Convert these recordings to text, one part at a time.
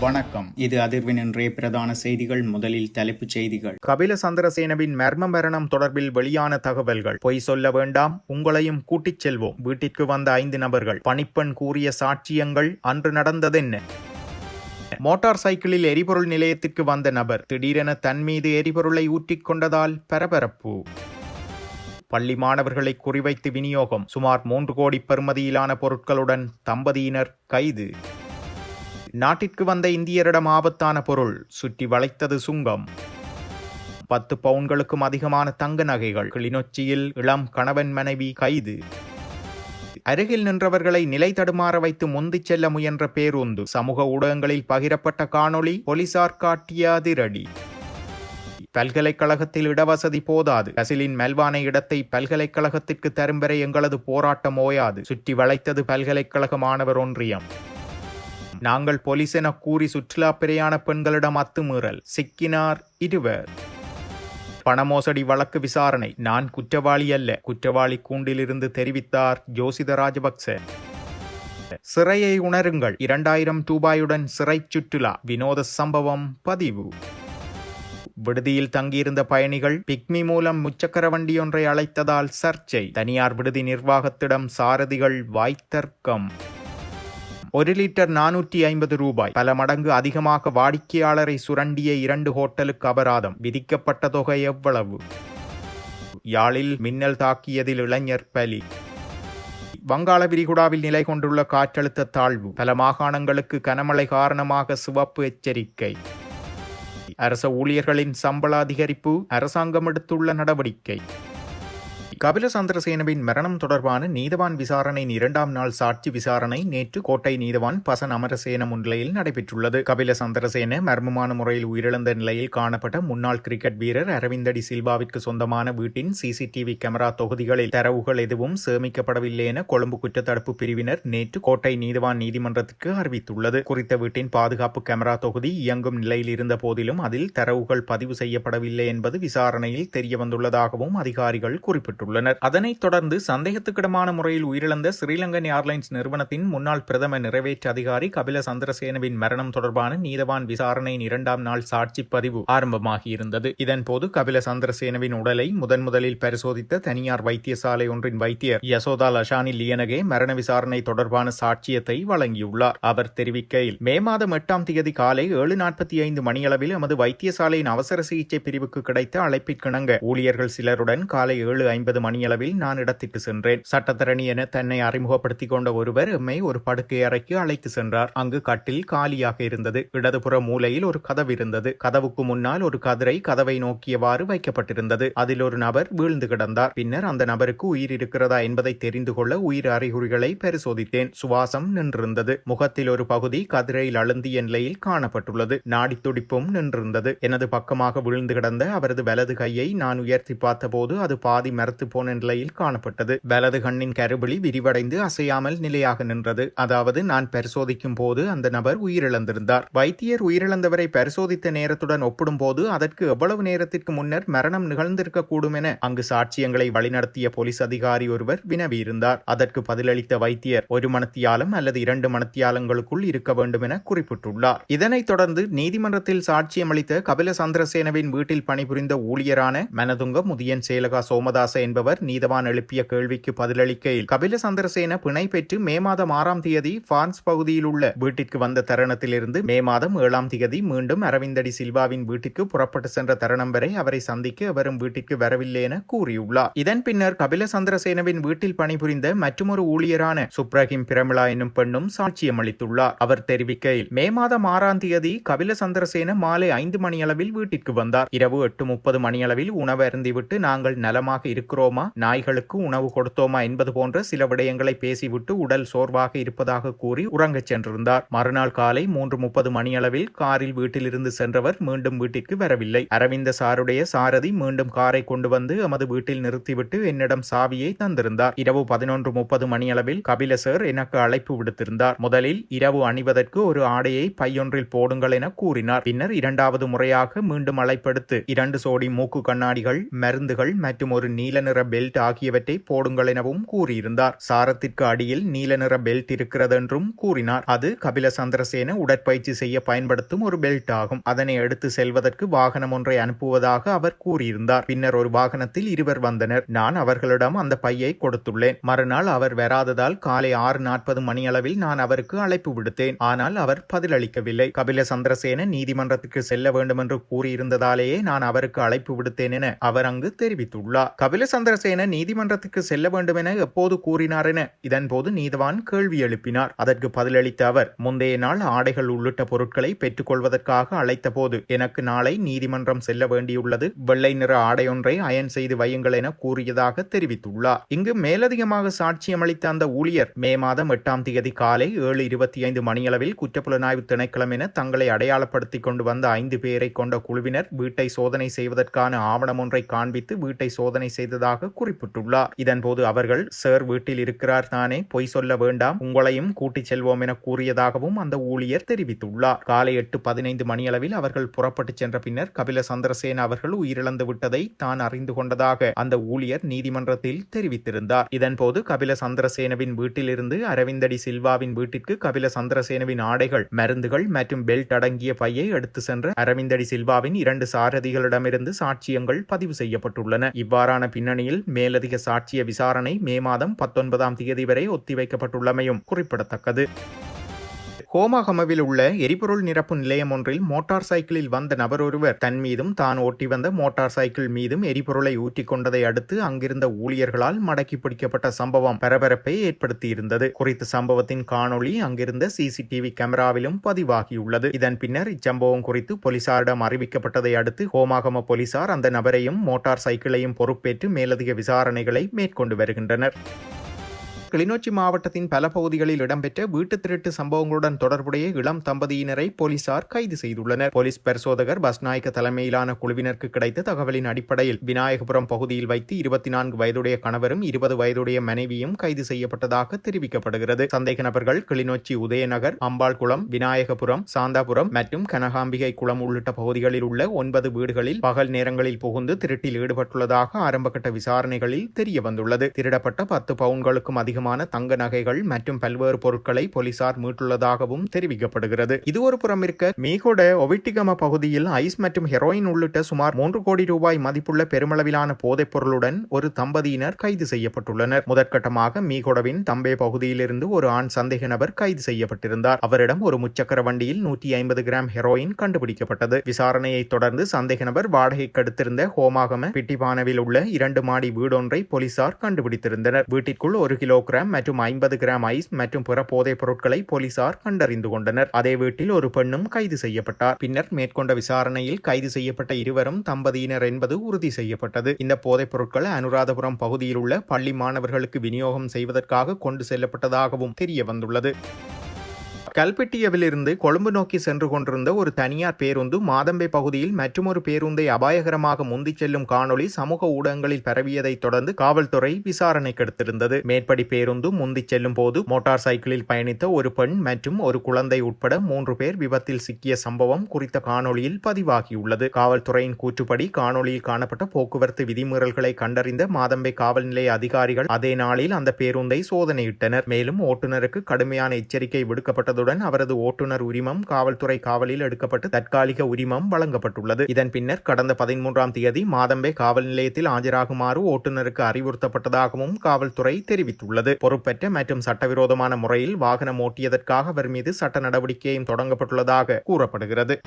வணக்கம். இது அதிர்வின் இன்றைய பிரதான செய்திகள். முதலில் தலைப்புச் செய்திகள். கபில சந்திரசேனவின் மர்ம மரணம் தொடர்பில் வெளியான தகவல்கள். பொய் சொல்ல வேண்டாம், உங்களையும் கூட்டிச் செல்வோம். வீட்டிற்கு வந்த 5 நபர்கள். பணிப்பெண் கூறிய சாட்சியங்கள். அன்று நடந்ததென்ன? மோட்டார் சைக்கிளில் எரிபொருள் நிலையத்திற்கு வந்த நபர் திடீரென தன் மீது எரிபொருளை ஊற்றிக் கொண்டதால் பரபரப்பு. பள்ளி மாணவர்களை குறிவைத்து விநியோகம். சுமார் 3 கோடி பெறுமதியிலான பொருட்களுடன் தம்பதியினர் கைது. நாட்டிற்கு வந்த இந்தியரிடம் ஆபத்தான பொருள். சுற்றி வளைத்தது சுங்கம். 10 பவுன்களுக்கும் அதிகமான தங்க நகைகள். கிளிநொச்சியில் இளம் கணவன் மனைவி கைது. அருகில் நின்றவர்களை நிலை தடுமாற வைத்து முந்திச் செல்ல முயன்ற பேருந்து. சமூக ஊடகங்களில் பகிரப்பட்ட காணொளி போலீசார் காட்டிய அதிரடி. பல்கலைக்கழகத்தில் இடவசதி போதாது. கசிலின் மெல்வானை இடத்தை பல்கலைக்கழகத்திற்கு தரும் வரை எங்களது போராட்டம் ஓயாது. சுற்றி வளைத்தது பல்கலைக்கழக மாணவர் ஒன்றியம். நாங்கள் போலீஸ் என கூறி சுற்றுலா பிரயாண பெண்களிடம் அத்துமீறல். சிக்கினார் 2. பணமோசடி வழக்கு விசாரணை. நான் குற்றவாளி அல்ல, குற்றவாளி கூண்டிலிருந்து தெரிவித்தார் ஜோசித ராஜபக்ச. சிறையை உணருங்கள். 2000 ரூபாயுடன் சிறை சுற்றுலா. வினோத சம்பவம் பதிவு. விடுதியில் தங்கியிருந்த பயணிகள் பிக்மி மூலம் முச்சக்கர வண்டியொன்றை அழைத்ததால் சர்ச்சை. தனியார் விடுதி நிர்வாகத்திடம் சாரதிகள் வாய்த்தர்க்கம். 1 லிட்டர் 450 ரூபாய். பல மடங்கு அதிகமாக வாடிக்கையாளரை சுரண்டிய 2 ஹோட்டலுக்கு அபராதம். விதிக்கப்பட்ட தொகை எவ்வளவு? யாழில் மின்னல் தாக்கியதில் இளைஞர் பலி. வங்காள விரிகுடாவில் நிலை கொண்டுள்ள காற்றழுத்த தாழ்வு. பல மாகாணங்களுக்கு கனமழை காரணமாக சிவப்பு எச்சரிக்கை. அரச ஊழியர்களின் சம்பள அதிகரிப்பு. அரசாங்கம் எடுத்துள்ள நடவடிக்கை. கபில சந்திரசேனவின் மரணம் தொடர்பான நீதவான் விசாரணையின் 2ஆம் நாள் சாட்சி விசாரணை நேற்று கோட்டை நீதவான் பசன் அமரசேன முன்னிலையில் நடைபெற்றுள்ளது. கபில சந்திரசேன மர்மமான முறையில் உயிரிழந்த நிலையில் காணப்பட்ட முன்னாள் கிரிக்கெட் வீரர் அரவிந்தடி சில்வாவிற்கு சொந்தமான வீட்டின் சிசிடிவி கேமரா தொகுதிகளில் தரவுகள் எதுவும் சேமிக்கப்படவில்லை என கொழும்பு குற்றத்தடுப்பு பிரிவினர் நேற்று கோட்டை நீதவான் நீதிமன்றத்திற்கு அறிவித்துள்ளது. குறித்த வீட்டின் பாதுகாப்பு கேமரா தொகுதி இயங்கும் நிலையில் இருந்த போதிலும் அதில் தரவுகள் பதிவு செய்யப்படவில்லை என்பது விசாரணையில் தெரியவந்துள்ளதாகவும் அதிகாரிகள் குறிப்பிட்டுள்ளனர். அதனைத் தொடர்ந்து சந்தேகத்துக்கிடமான முறையில் உயிரிழந்த ஸ்ரீலங்கன் ஏர்லைன்ஸ் நிறுவனத்தின் முன்னாள் பிரதம நிறைவேற்று அதிகாரி கபில சந்திரசேனவின் மரணம் தொடர்பான நீதவான் விசாரணையின் 2ஆம் நாள் சாட்சி பதிவு ஆரம்பமாகியிருந்தது. இதன்போது கபில சந்திரசேனவின் உடலை முதலில் பரிசோதித்த தனியார் வைத்தியசாலை ஒன்றின் வைத்தியர் யசோதா லஷானி லியனகே மரண விசாரணை தொடர்பான சாட்சியத்தை வழங்கியுள்ளார். அவர் தெரிவிக்கையில், மே மாதம் 8ஆம் தேதி காலை 7:45 மணியளவில் எமது வைத்தியசாலையின் அவசர சிகிச்சை பிரிவுக்கு கிடைத்த அழைப்பிற்கிணங்க ஊழியர்கள் சிலருடன் காலை 7:50 மணியளவில் நான் இடத்திற்கு சென்றேன். சட்டத்தரணி என தன்னை அறிமுகப்படுத்திக் கொண்ட ஒருவர் எம்மை ஒரு படுக்கை அறைக்கு அழைத்து சென்றார். அங்கு கட்டில் காலியாக இருந்தது. இடதுபுற மூலையில் ஒரு கதவு இருந்தது. கதவுக்கு முன்னால் ஒரு கதிரை கதவை நோக்கியவாறு வைக்கப்பட்டிருந்தது. அதில் ஒரு நபர் வீழ்ந்து கிடந்தார். பின்னர் அந்த நபருக்கு உயிர் இருக்கிறதா என்பதை தெரிந்து கொள்ள உயிர் அறிகுறிகளை பரிசோதித்தேன். சுவாசம் நின்றிருந்தது. முகத்தில் ஒரு பகுதி கதிரையில் அழுந்திய நிலையில் காணப்பட்டுள்ளது. நாடி துடிப்பும் நின்றிருந்தது. எனது பக்கமாக விழுந்து கிடந்த அவரது வலது கையை நான் உயர்த்தி பார்த்தபோது அது பாதி மரத்து போன நிலையில் காணப்பட்டது. வலது கண்ணின் கருவிழி விரிவடைந்து அசையாமல் நிலையாக நின்றது. அதாவது நான் பரிசோதிக்கும் போது அந்த நபர் உயிரிழந்திருந்தார். வைத்தியர் உயிரிழந்தவரை பரிசோதித்த நேரத்துடன் ஒப்பிடும் போது அதற்கு எவ்வளவு நேரத்திற்கு முன்னர் மரணம் நிகழ்ந்திருக்க கூடும் என அங்கு சாட்சியங்களை வழிநடத்திய போலீஸ் அதிகாரி ஒருவர் வினவியிருந்தார். அதற்கு பதிலளித்த வைத்தியர் 1 மணித்தியாலம் அல்லது 2 மணித்தியாலங்களுக்குள் இருக்க வேண்டும் என குறிப்பிட்டுள்ளார். இதனைத் தொடர்ந்து நீதிமன்றத்தில் சாட்சியம் அளித்த கபில சந்திரசேனவின் வீட்டில் பணிபுரிந்த ஊழியரான மனதுங்க முதியன் சேலகா சோமதாச என்பவர் நீதவான் எழுப்பிய கேள்விக்கு பதிலளிக்கையில், கபில சந்திரசேன பிணை பெற்று மே மாதம் 6ஆம் தேதி பிரான்ஸ் பகுதியில் உள்ள வீட்டிற்கு வந்த தருணத்திலிருந்து மே மாதம் 7ஆம் தேதி மீண்டும் அரவிந்தடி சில்வாவின் வீட்டிற்கு புறப்பட்டு சென்ற தருணம் வரை அவரை சந்திக்க எவரும் வீட்டிற்கு வரவில்லை என கூறியுள்ளார். இதன் பின்னர் கபில சந்திரசேனவின் வீட்டில் பணிபுரிந்த மற்றொரு ஊழியரான சுப்ரஹிம் பிரமிளா என்னும் பெண்ணும் சாட்சியம் அளித்துள்ளார். அவர் தெரிவிக்கையில், மே மாதம் 6ஆம் தேதி கபில சந்திரசேன மாலை 5 மணியளவில் வீட்டிற்கு வந்தார். இரவு 8:30 மணியளவில் உணவு அருந்திவிட்டு நாங்கள் நலமாக இருக்கிறோமா, நாய்களுக்கு உணவு கொடுத்தோமா என்பது போன்ற சில விடயங்களை பேசிவிட்டு உடல் சோர்வாக இருப்பதாக கூறி உறங்கச் சென்றிருந்தார். மறுநாள் காலை 3:30 மணியளவில் காரில் வீட்டிலிருந்து சென்றவர் மீண்டும் வீட்டிற்கு வரவில்லை. அரவிந்த சாருடைய சாரதி மீண்டும் காரை கொண்டு வந்து எமது வீட்டில் நிறுத்திவிட்டு என்னிடம் சாவியை தந்திருந்தார். இரவு 11:30 மணியளவில் கபில சார் எனக்கு அழைப்பு விடுத்திருந்தார். முதலில் இரவு அணிவதற்கு ஒரு ஆடையை பையொன்றில் போடுங்கள் என கூறினார். பின்னர் 2வது முறையாக மீண்டும் அழைப்பெடுத்து 2 சோடி மூக்கு கண்ணாடிகள், மருந்துகள் மற்றும் ஒரு நீல நிற நிற பெல்ட் ஆகியவற்றை போடுங்கள் எனவும் கூறியிருந்தார். சாரத்திற்கு அடியில் நீல நிற பெல்ட் இருக்கிறது என்றும் கூறினார். அது கபில சந்திரசேன உடற்பயிற்சி செய்ய பயன்படுத்தும் ஒரு பெல்ட் ஆகும். அதனை எடுத்து செல்வதற்கு வாகனம் ஒன்றை அனுப்புவதாக அவர் கூறியிருந்தார். பின்னர் ஒரு வாகனத்தில் இருவர் வந்தனர். நான் அவர்களிடம் அந்த பையை கொடுத்துள்ளேன். மறுநாள் அவர் வராததால் காலை 6:40 மணியளவில் நான் அவருக்கு அழைப்பு விடுத்தேன். ஆனால் அவர் பதிலளிக்கவில்லை. கபில சந்திரசேன நீதிமன்றத்துக்கு செல்ல வேண்டும் என்று கூறியிருந்ததாலேயே நான் அவருக்கு அழைப்பு விடுத்தேன் என அவர் அங்கு தெரிவித்துள்ளார். கபில சந்திரசேன நீதிமன்றத்துக்கு செல்ல வேண்டும் என எப்போது கூறினார் என இதன்போது நீதவான் கேள்வி எழுப்பினார். அதற்கு பதிலளித்த அவர், முந்தைய நாள் ஆடைகள் உள்ளிட்ட பொருட்களை பெற்றுக் கொள்வதற்காக அழைத்த போது எனக்கு நாளை நீதிமன்றம் செல்ல வேண்டியுள்ளது, வெள்ளை நிற ஆடையொன்றை அயன் செய்து வையுங்கள் என கூறியதாக தெரிவித்துள்ளார். இங்கு மேலதிகமாக சாட்சியமளித்த அந்த ஊழியர் மே மாதம் 8ஆம் தேதி காலை 7:25 மணியளவில் குற்றப்புலனாய்வு திணைக்களம் என தங்களை அடையாளப்படுத்திக் கொண்டு வந்த 5 பேரை கொண்ட குழுவினர் வீட்டை சோதனை செய்வதற்கான ஆவணம் ஒன்றை காண்பித்து வீட்டை சோதனை செய்ததாக குறிப்பிட்டுள்ளார். இதன்போது அவர்கள், சார் வீட்டில் இருக்கிறார் தானே, பொய் சொல்ல வேண்டாம், உங்களையும் கூட்டிச் செல்வோம் என கூறியதாகவும் அந்த ஊழியர் தெரிவித்துள்ளார். காலை 8:15 மணியளவில் அவர்கள் புறப்பட்டு சென்ற பின்னர் கபில சந்திரசேன அவர்கள் உயிரிழந்து விட்டதை தான் அறிந்து கொண்டதாக அந்த ஊழியர் நீதிமன்றத்தில் தெரிவித்திருந்தார். இதன்போது கபில சந்திரசேனவின் வீட்டிலிருந்து அரவிந்தடி சில்வாவின் வீட்டிற்கு கபில சந்திரசேனவின் ஆடைகள், மருந்துகள் மற்றும் பெல்ட் அடங்கிய பையை எடுத்து சென்ற அரவிந்தடி சில்வாவின் 2 சாரதிகளிடமிருந்து சாட்சியங்கள் பதிவு செய்யப்பட்டுள்ளன. இவ்வாறான பின்னணியில் மேலதிக சாட்சிய விசாரணை மே மாதம் 19ஆம் தேதி வரை ஒத்திவைக்கப்பட்டுள்ளமையும் குறிப்பிடத்தக்கது. ஹோமாகமவில் உள்ள எரிபொருள் நிரப்பு நிலையம் ஒன்றில் மோட்டார் சைக்கிளில் வந்த நபர் ஒருவர் தன் மீதும் தான் ஓட்டி வந்த மோட்டார் சைக்கிள் மீதும் எரிபொருளை ஊற்றிக் கொண்டதை அடுத்து அங்கிருந்த ஊழியர்களால் மடக்கி பிடிக்கப்பட்ட சம்பவம் பரபரப்பை ஏற்படுத்தியிருந்தது. குறித்த சம்பவத்தின் காணொளி அங்கிருந்த சிசிடிவி கேமராவிலும் பதிவாகியுள்ளது. இதன் பின்னர் இச்சம்பவம் குறித்து போலீசாரிடம் அறிவிக்கப்பட்டதை அடுத்து ஹோமாகம போலீசார் அந்த நபரையும் மோட்டார் சைக்கிளையும் பொறுப்பேற்று மேலதிக விசாரணைகளை மேற்கொண்டு வருகின்றனர். கிளிநொச்சி மாவட்டத்தின் பல பகுதிகளில் இடம்பெற்ற வீட்டு திருட்டு சம்பவங்களுடன் தொடர்புடைய இளம் தம்பதியினரை போலீசார் கைது செய்துள்ளனர். போலீஸ் பரிசோதகர் பஸ்நாயக்க தலைமையிலான குழுவினருக்கு கிடைத்த தகவலின் அடிப்படையில் விநாயகபுரம் பகுதியில் வைத்து 24 வயதுடைய கணவரும் 20 வயதுடைய மனைவியும் கைது செய்யப்பட்டதாக தெரிவிக்கப்படுகிறது. சந்தேக நபர்கள் கிளிநொச்சி உதயநகர், அம்பாள்குளம், விநாயகபுரம், சாந்தாபுரம் மற்றும் கனகாம்பிகை குளம் உள்ளிட்ட பகுதிகளில் உள்ள 9 வீடுகளில் பகல் நேரங்களில் புகுந்து திருட்டில் ஈடுபட்டுள்ளதாக ஆரம்பகட்ட விசாரணைகளில் தெரிய வந்துள்ளது. திருடப்பட்ட 10 பவுன்களுக்கும் அதிகமான தங்க நகைகள் மற்றும் பல்வேறு பொருட்களை போலீசார் மீட்டுள்ளதாகவும் தெரிவிக்கப்படுகிறது. இது ஒரு புறம் இருக்க, மீகொட ஒவிட்டிகம பகுதியில் ஐஸ் மற்றும் ஹெரோயின் உள்ளிட்ட சுமார் 3 கோடி ரூபாய் மதிப்புள்ள பெருமளவிலான போதைப் பொருளுடன் ஒரு தம்பதியினர் கைது செய்யப்பட்டுள்ளனர். முதற்கட்டமாக மீகொடவின் தம்பே பகுதியிலிருந்து ஒரு ஆண் சந்தேக நபர் கைது செய்யப்பட்டிருந்தார். அவரிடம் ஒரு முச்சக்கர வண்டியில் 150 கிராம் ஹெரோயின் கண்டுபிடிக்கப்பட்டது. விசாரணையை தொடர்ந்து சந்தேக நபர் வாடகைக்கு எடுத்திருந்த ஹோமாகம பிட்டிபானவில் உள்ள 2 மாடி வீடொன்றை போலீசார் கண்டுபிடித்திருந்தனர். வீட்டிற்குள் 1 கிலோகிராம் மற்றும் 50 கிராம் ஐஸ் மற்றும் பிற போதைப் பொருட்களை போலீசார் கண்டறிந்து கொண்டனர். அதே வீட்டில் ஒரு பெண்ணும் கைது செய்யப்பட்டார். பின்னர் மேற்கொண்ட விசாரணையில் கைது செய்யப்பட்ட இருவரும் தம்பதியினர் என்பது உறுதி செய்யப்பட்டது. இந்த போதைப் பொருட்கள் அனுராதபுரம் பகுதியில் உள்ள பள்ளி மாணவர்களுக்கு விநியோகம் செய்வதற்காக கொண்டு செல்லப்பட்டதாகவும் தெரிய வந்துள்ளது. கல்பெட்டியவிலிருந்து கொழும்பு நோக்கி சென்று கொண்டிருந்த ஒரு தனியார் பேருந்து மாதம்பே பகுதியில் மற்றொரு பேருந்தை அபாயகரமாக முந்திச் செல்லும் காணொளி சமூக ஊடகங்களில் பரவியதை தொடர்ந்து காவல்துறை விசாரணைக்கு எடுத்திருந்தது. மேற்படி பேருந்து முந்திச் செல்லும் போது மோட்டார் சைக்கிளில் பயணித்த ஒரு பெண் மற்றும் ஒரு குழந்தை உட்பட 3 பேர் விபத்தில் சிக்கிய சம்பவம் குறித்த காணொளியில் பதிவாகியுள்ளது. காவல்துறையின் கூற்றுப்படி காணொளியில் காணப்பட்ட போக்குவரத்து விதிமீறல்களை கண்டறிந்த மாதம்பே காவல் நிலைய அதிகாரிகள் அதே நாளில் அந்த பேருந்தை சோதனையிட்டனர். மேலும் ஓட்டுநருக்கு கடுமையான எச்சரிக்கை விடுக்கப்பட்டது. அவரது ஓட்டுநர் உரிமம் காவல்துறை காவலில் எடுக்கப்பட்டு தற்காலிக உரிமம் வழங்கப்பட்டுள்ளது. இதன் பின்னர் கடந்த 13ஆம் தேதி மாதம்பே காவல் நிலையத்தில் ஆஜராகுமாறு ஓட்டுநருக்கு அறிவுறுத்தப்பட்டதாகவும் காவல்துறை தெரிவித்துள்ளது. பொறுப்பற்ற மற்றும் சட்டவிரோதமான முறையில் வாகனம் ஓட்டியதற்காக அவர் மீது சட்ட நடவடிக்கையும் தொடங்கப்பட்டுள்ளதாக கூறப்படுகிறது.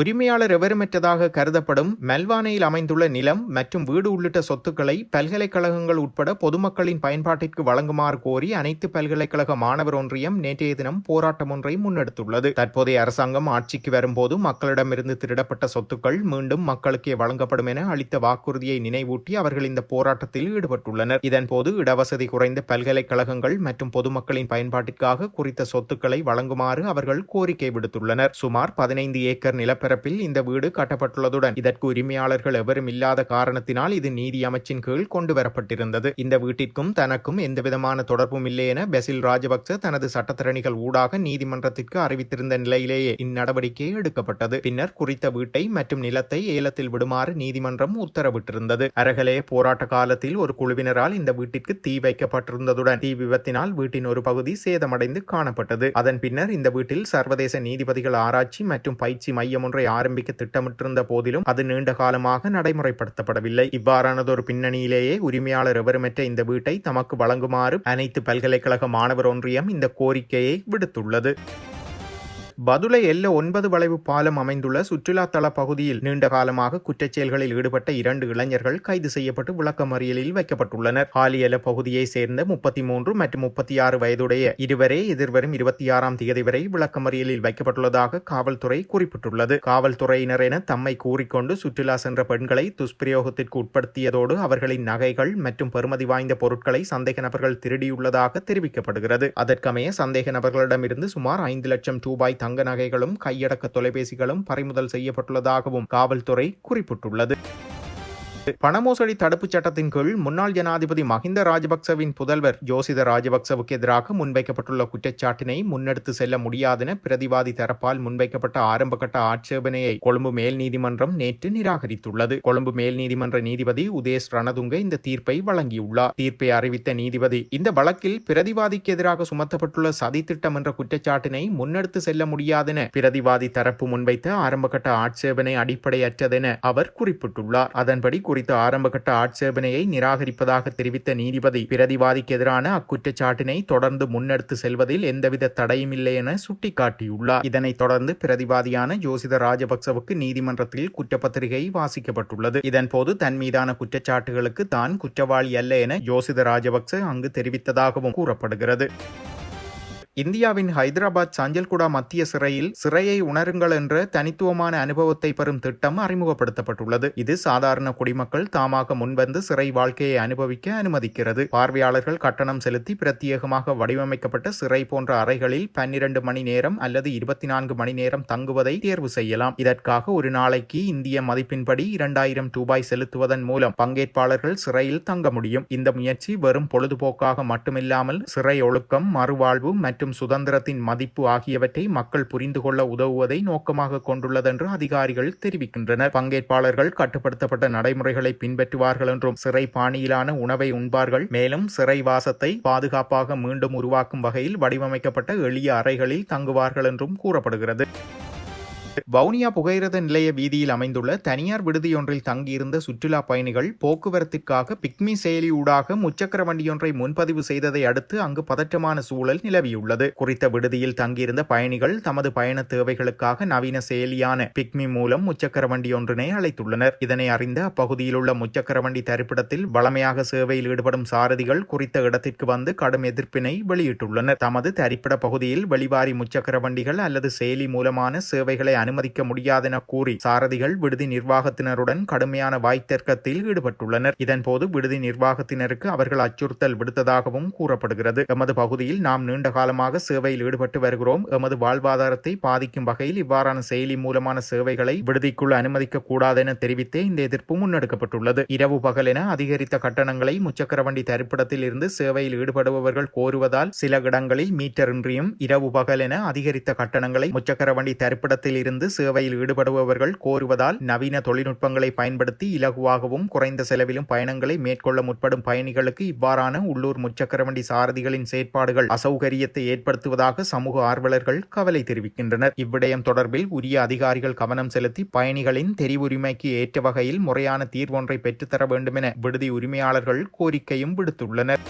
உரிமையாளர் எவருமற்றதாக கருதப்படும் மெல்வானையில் அமைந்துள்ள நிலம் மற்றும் வீடு உள்ளிட்ட சொத்துக்களை பல்கலைக்கழகங்கள் உட்பட பொதுமக்களின் பயன்பாட்டிற்கு வழங்குமாறு கோரி அனைத்து பல்கலைக்கழக மாணவர் ஒன்றியம் நேற்றைய தினம் போராட்டம் ஒன்றை முன்னெடுத்துள்ளது. தற்போதைய அரசாங்கம் ஆட்சிக்கு வரும்போது மக்களிடமிருந்து திருடப்பட்ட சொத்துக்கள் மீண்டும் மக்களுக்கே வழங்கப்படும் என அளித்த வாக்குறுதியை நினைவூட்டி அவர்கள் இந்த போராட்டத்தில் ஈடுபட்டுள்ளனர். இதன்போது இடவசதி குறைந்த பல்கலைக்கழகங்கள் மற்றும் பொதுமக்களின் பயன்பாட்டிற்காக குறித்த சொத்துக்களை வழங்குமாறு அவர்கள் கோரிக்கை விடுத்துள்ளனர். சுமார் 15 ஏக்கர் நில நிலப்பரப்பில் இந்த வீடு கட்டப்பட்டுள்ளதுடன் இதற்கு உரிமையாளர்கள் எவரும் இல்லாத காரணத்தினால் இது நீதி அமைச்சின் கீழ் கொண்டு வரப்பட்டிருந்தது. இந்த வீட்டிற்கும் தனக்கும் எந்தவிதமான தொடர்பும் இல்லை என பெசில் ராஜபக்ச தனது சட்டத்தரணிகள் ஊடாக நீதிமன்றத்திற்கு அறிவித்திருந்த நிலையிலேயே இந்நடவடிக்கை எடுக்கப்பட்டது. பின்னர் குறித்த வீட்டை மற்றும் நிலத்தை ஏலத்தில் விடுமாறு நீதிமன்றம் உத்தரவிட்டிருந்தது. அரகலே போராட்ட காலத்தில் ஒரு குழுவினரால் இந்த வீட்டிற்கு தீ வைக்கப்பட்டிருந்ததுடன் தீ விபத்தினால் வீட்டின் ஒரு பகுதி சேதமடைந்து காணப்பட்டது. அதன் பின்னர் இந்த வீட்டில் சர்வதேச நீதிபதிகள் ஆராய்ச்சி மற்றும் பயிற்சி மையம் ஒன்றை ஆரம்பிக்க திட்டமிட்டிருந்த போதிலும் அது நீண்ட காலமாக நடைமுறைப்படுத்தப்படவில்லை. இவ்வாறானதொரு பின்னணியிலேயே உரிமையாளர் எவருமற்ற இந்த வீட்டை தமக்கு வழங்குமாறு அனைத்து பல்கலைக்கழக மாணவர் ஒன்றியம் இந்த கோரிக்கையை விடுத்துள்ளது. பதுளை எல்ல 9 வளைவு பாலம் அமைந்துள்ள சுற்றுலா தள பகுதியில் நீண்ட காலமாக குற்றச்செயல்களில் ஈடுபட்ட 2 இளைஞர்கள் கைது செய்யப்பட்டு விளக்கமறியலில் வைக்கப்பட்டுள்ளனர். ஹாலியல பகுதியை சேர்ந்த 33 மற்றும் 36 வயதுடைய இருவரே எதிர்வரும் 26ஆம் தேதி வரை விளக்கமறியலில் வைக்கப்பட்டுள்ளதாக காவல்துறை குறிப்பிட்டுள்ளது. காவல்துறையினர் என தம்மை கூறிக்கொண்டு சுற்றுலா சென்ற பெண்களை துஷ்பிரயோகத்திற்கு உட்படுத்தியதோடு அவர்களின் நகைகள் மற்றும் பெறுமதி வாய்ந்த பொருட்களை சந்தேக நபர்கள் திருடியுள்ளதாக தெரிவிக்கப்படுகிறது. அதற்கமைய சந்தேக நபர்களிடமிருந்து சுமார் 5 லட்சம் ரூபாய் தங்க நகைகளும் கையடக்க தொலைபேசிகளும் பறிமுதல் செய்யப்பட்டுள்ளதாகவும் காவல்துறை குறிப்பிட்டுள்ளது. பணமோசடி தடுப்புச் சட்டத்தின் கீழ் முன்னாள் ஜனாதிபதி மஹிந்த ராஜபக்சவின் புதல்வர் ஜோசித ராஜபக்சவுக்கு எதிராக முன்வைக்கப்பட்டுள்ள குற்றச்சாட்டினை முன்னெடுத்து செல்ல முடியாதென பிரதிவாதி தரப்பால் முன்வைக்கப்பட்ட ஆரம்பகட்ட ஆட்சேபனையை கொழும்பு மேல் நீதிமன்றம் நேற்று நிராகரித்துள்ளது. கொழும்பு மேல் நீதிமன்ற நீதிபதி உதேஷ் ரணதுங்க இந்த தீர்ப்பை வழங்கியுள்ளார். தீர்ப்பை அறிவித்த நீதிபதி இந்த வழக்கில் பிரதிவாதிக்கு எதிராக சுமத்தப்பட்டுள்ள சதித்திட்டம் என்ற குற்றச்சாட்டினை முன்னெடுத்து செல்ல முடியாதென பிரதிவாதி தரப்பு முன்வைத்த ஆரம்பகட்ட ஆட்சேபனை அடிப்படையற்றதென அவர் குறிப்பிட்டுள்ளார். அதன்படி குறித்த ஆரம்பகட்ட ஆட்சேபனையை நிராகரிப்பதாக தெரிவித்த நீதிபதி பிரதிவாதிக்கு எதிரான அக்குற்றச்சாட்டினை தொடர்ந்து முன்னெடுத்து செல்வதில் எந்தவித தடையும் இல்லை என சுட்டிக்காட்டியுள்ளார். இதனைத் தொடர்ந்து பிரதிவாதியான ஜோசித ராஜபக்சவுக்கு நீதிமன்றத்தில் குற்றப்பத்திரிகை வாசிக்கப்பட்டுள்ளது. இதன்போது தன் மீதான குற்றச்சாட்டுகளுக்கு தான் குற்றவாளி அல்ல என ஜோசித ராஜபக்ச அங்கு தெரிவித்ததாகவும் கூறப்படுகிறது. இந்தியாவின் ஹைதராபாத் சஞ்சல்குடா மத்திய சிறையில் சிறையை உணருங்கள் என்ற தனித்துவமான அனுபவத்தை பெறும் திட்டம் அறிமுகப்படுத்தப்பட்டுள்ளது. இது சாதாரண குடிமக்கள் தாமாக முன்வந்து சிறை வாழ்க்கையை அனுபவிக்க அனுமதிக்கிறது. பார்வையாளர்கள் கட்டணம் செலுத்தி பிரத்யேகமாக வடிவமைக்கப்பட்ட சிறை போன்ற அறைகளில் 12 மணி நேரம் அல்லது 24 மணி நேரம் தங்குவதை தேர்வு செய்யலாம். இதற்காக ஒரு நாளைக்கு இந்திய மதிப்பின்படி 2000 ரூபாய் செலுத்துவதன் மூலம் பங்கேற்பாளர்கள் சிறையில் தங்க முடியும். இந்த முயற்சி வெறும் பொழுதுபோக்காக மட்டுமில்லாமல் சிறை ஒழுக்கம், மறுவாழ்வு மற்றும் சுதந்திரத்தின் மதிப்பு ஆகியவற்றை மக்கள் புரிந்து கொள்ள உதவுவதை நோக்கமாக கொண்டுள்ளதென்று அதிகாரிகள் தெரிவிக்கின்றனர். பங்கேற்பாளர்கள் கட்டுப்படுத்தப்பட்ட நடைமுறைகளை பின்பற்றுவார்கள் என்றும் சிறை பாணியிலான உணவை உண்பார்கள். மேலும் சிறைவாசத்தை பாதுகாப்பாக மீண்டும் உருவாக்கும் வகையில் வடிவமைக்கப்பட்ட எளிய அறைகளில் தங்குவார்கள் என்றும் கூறப்படுகிறது. வவுனியா புகையிரத நிலைய வீதியில் அமைந்துள்ள தனியார் விடுதியொன்றில் தங்கியிருந்த சுற்றுலா பயணிகள் போக்குவரத்திற்காக பிக்மி செயலியூடாக முச்சக்கர வண்டியொன்றை முன்பதிவு செய்ததை அடுத்து அங்கு பதற்றமான சூழல் நிலவியுள்ளது. குறித்த விடுதியில் தங்கியிருந்த பயணிகள் தமது பயண தேவைகளுக்காக நவீன செயலியான பிக்மி மூலம் முச்சக்கர வண்டியொன்றினை அழைத்துள்ளனர். இதனை அறிந்த அப்பகுதியில் உள்ள முச்சக்கர வண்டி தரிப்பிடத்தில் வளமையாக சேவையில் ஈடுபடும் சாரதிகள் குறித்த இடத்திற்கு வந்து கடும் எதிர்ப்பினை வெளியிட்டுள்ளனர். தமது தரிப்பிட பகுதியில் வெளிவாரி முச்சக்கர வண்டிகள் அல்லது செயலி மூலமான சேவைகளை அனுமதிக்க முடியாதென கூறி சாரதிகள் விடுதி நிர்வாகத்தினருடன் கடுமையான வாய்த்தர்க்கத்தில் ஈடுபட்டுள்ளனர். இதன்போது விடுதி நிர்வாகத்தினருக்கு அவர்கள் அச்சுறுத்தல் விடுத்ததாகவும் கூறப்படுகிறது. எமது பகுதியில் நாம் நீண்ட காலமாக சேவையில் ஈடுபட்டு வருகிறோம். எமது வாழ்வாதாரத்தை பாதிக்கும் வகையில் இவ்வாறான செயலி மூலமான சேவைகளை விடுதிக்குள் அனுமதிக்க கூடாதென தெரிவித்தே இந்த எதிர்ப்பு முன்னெடுக்கப்பட்டுள்ளது. இரவு பகல் என அதிகரித்த கட்டணங்களை முச்சக்கர வண்டி தரிப்பிடத்தில் இருந்து சேவையில் ஈடுபடுபவர்கள் கோருவதால் சில இடங்களில் மீட்டரின்றியும் இரவு பகல் என அதிகரித்த கட்டணங்களை முச்சக்கர வண்டி தரிப்பிடத்தில் இருந்து சேவையில் ஈடுபடுபவர்கள் கோருவதால் நவீன தொழில்நுட்பங்களை பயன்படுத்தி இலகுவாகவும் குறைந்த செலவிலும் பயணங்களை மேற்கொள்ள முற்படும் பயணிகளுக்கு இவ்வாறான உள்ளூர் முச்சக்கர வண்டி சாரதிகளின் செயற்பாடுகள் அசௌகரியத்தை ஏற்படுத்துவதாக சமூக ஆர்வலர்கள் கவலை தெரிவிக்கின்றனர். இவ்விடயம் தொடர்பில் உரிய அதிகாரிகள் கவனம் செலுத்தி பயணிகளின் தெரிவுரிமைக்கு ஏற்ற வகையில் முறையான தீர்வொன்றை பெற்றுத்தர வேண்டும் என விடுதி உரிமையாளர்கள் கோரிக்கையும் விடுத்துள்ளனர்.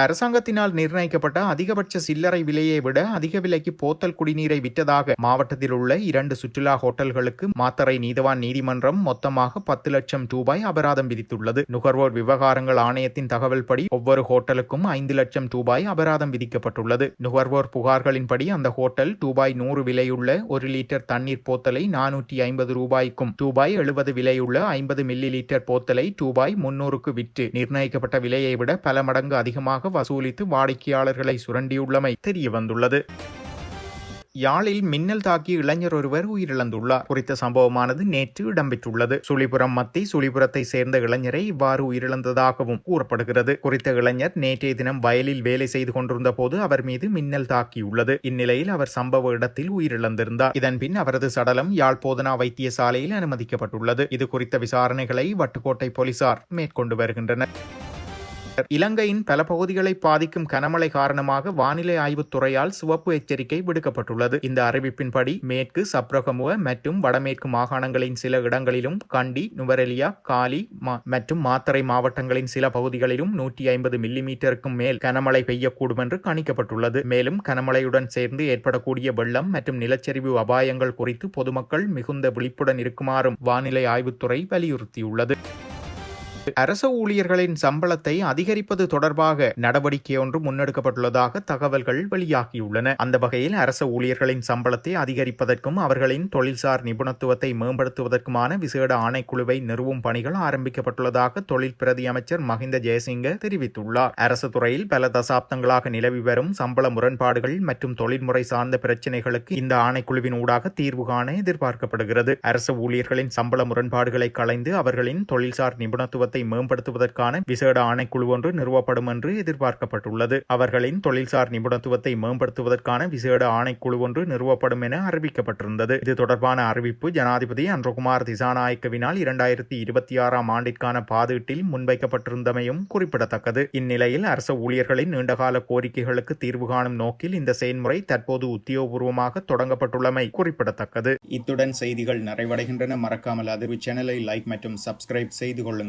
அரசாங்கத்தினால் நிர்ணயிக்கப்பட்ட அதிகபட்ச சில்லறை விலையை விட அதிக விலைக்கு போத்தல் குடிநீரை விற்றதாக மாவட்டத்தில் உள்ள 2 சுற்றுலா ஹோட்டல்களுக்கு மாத்தறை நீதவான் நீதிமன்றம் மொத்தமாக 10 லட்சம் ரூபாய் அபராதம் விதித்துள்ளது. நுகர்வோர் விவகாரங்கள் ஆணையத்தின் தகவல்படி ஒவ்வொரு ஹோட்டலுக்கும் 5 லட்சம் ரூபாய் அபராதம் விதிக்கப்பட்டுள்ளது. நுகர்வோர் புகார்களின்படி அந்த ஹோட்டல் ரூபாய் 100 விலையுள்ள 1 லிட்டர் தண்ணீர் போத்தலை 450 ரூபாய்க்கும் ரூபாய் 70 விலையுள்ள 50 மில்லி லிட்டர் போத்தலை ரூபாய் 300க்கு விற்று நிர்ணயிக்கப்பட்ட விலையை விட பல மடங்கு அதிகமாக வசூலித்து வாடிக்கையாளர்களை சுரண்டியுள்ளமை தெரிய வந்துள்ளது. யாழில் மின்னல் தாக்கி இளைஞர் ஒருவர் உயிரிழந்துள்ளார். குறித்த சம்பவமானது நேற்று இடம்பெற்றுள்ளது. சுழிபுரம் மத்தி சுழிபுரத்தை சேர்ந்த இளைஞரை இவ்வாறு உயிரிழந்ததாகவும் கூறப்படுகிறது. குறித்த இளைஞர் நேற்றைய தினம் வயலில் வேலை செய்து கொண்டிருந்த போது அவர் மீது மின்னல் தாக்கியுள்ளது. இந்நிலையில் அவர் சம்பவ இடத்தில் உயிரிழந்திருந்தார். இதன்பின் அவரது சடலம் யாழ் போதனா வைத்தியசாலையில் அனுமதிக்கப்பட்டுள்ளது. இது குறித்த விசாரணைகளை வட்டுக்கோட்டை போலீசார் மேற்கொண்டு வருகின்றனர். இலங்கையின் பல பகுதிகளை பாதிக்கும் கனமழை காரணமாக வானிலை ஆய்வுத்துறையால் சிவப்பு எச்சரிக்கை விடுக்கப்பட்டுள்ளது. இந்த அறிவிப்பின்படி மேற்கு சப்ரகமுவ மற்றும் வடமேற்கு மாகாணங்களின் சில இடங்களிலும் கண்டி, நுவரெலியா, காலி மற்றும் மாத்தறை மாவட்டங்களின் சில பகுதிகளிலும் 150 மில்லிமீட்டருக்கும் மேல் கனமழை பெய்யக்கூடும் என்று கணிக்கப்பட்டுள்ளது. மேலும் கனமழையுடன் சேர்ந்து ஏற்படக்கூடிய வெள்ளம் மற்றும் நிலச்சரிவு அபாயங்கள் குறித்து பொதுமக்கள் மிகுந்த விழிப்புடன் இருக்குமாறும் வானிலை ஆய்வுத்துறை வலியுறுத்தியுள்ளது. அரச ஊழியர்களின் சம்பளத்தை அதிகரிப்பது தொடர்பாக நடவடிக்கை ஒன்று முன்னெடுக்கப்பட்டுள்ளதாக தகவல்கள் வெளியாகியுள்ளன. அந்த வகையில் அரச ஊழியர்களின் சம்பளத்தை அதிகரிப்பதற்கும் அவர்களின் தொழில்சார் நிபுணத்துவத்தை மேம்படுத்துவதற்குமான விசேட ஆணைக்குழுவை நிறுவும் பணிகள் ஆரம்பிக்கப்பட்டுள்ளதாக தொழில் பிரதி அமைச்சர் மஹிந்த ஜெயசிங்க தெரிவித்துள்ளார். அரசு துறையில் பல தசாப்தங்களாக நிலவி வரும் சம்பள முரண்பாடுகள் மற்றும் தொழில்முறை சார்ந்த பிரச்சினைகளுக்கு இந்த ஆணைக்குழுவின் ஊடாக தீர்வு காண எதிர்பார்க்கப்படுகிறது. அரசு ஊழியர்களின் சம்பள முரண்பாடுகளை களைந்து அவர்களின் தொழில்சார் நிபுணத்துவத்தை மேம்படுத்துவதற்கான விசேட ஆணைக்குழு ஒன்று நிறுவப்படும் என்று எதிர்பார்க்கப்பட்டுள்ளது. அவர்களின் தொழில்சார் நிபுணத்துவத்தை மேம்படுத்துவதற்கான விசேட ஆணைக்குழு ஒன்று நிறுவப்படும் என அறிவிக்கப்பட்டிருந்தது. இது தொடர்பான அறிவிப்பு ஜனாதிபதி அன்ருகுமார் திசாநாயக்கவினால் 2026ஆம் ஆண்டிற்கான பாதீட்டில் முன்வைக்கப்பட்டிருந்தமையும் குறிப்பிடத்தக்கது. இந்நிலையில் அரசு ஊழியர்களின் நீண்டகால கோரிக்கைகளுக்கு தீர்வு காணும் நோக்கில் இந்த செயல்முறை தற்போது உத்தியோகபூர்வமாக தொடங்கப்பட்டுள்ளமை குறிப்பிடத்தக்கது. இத்துடன் செய்திகள் நிறைவடைகின்றன. மறக்காமல் அதிர்வு சேனலை லைக் மற்றும் சப்ஸ்கிரைப் செய்து கொள்ளுங்கள்.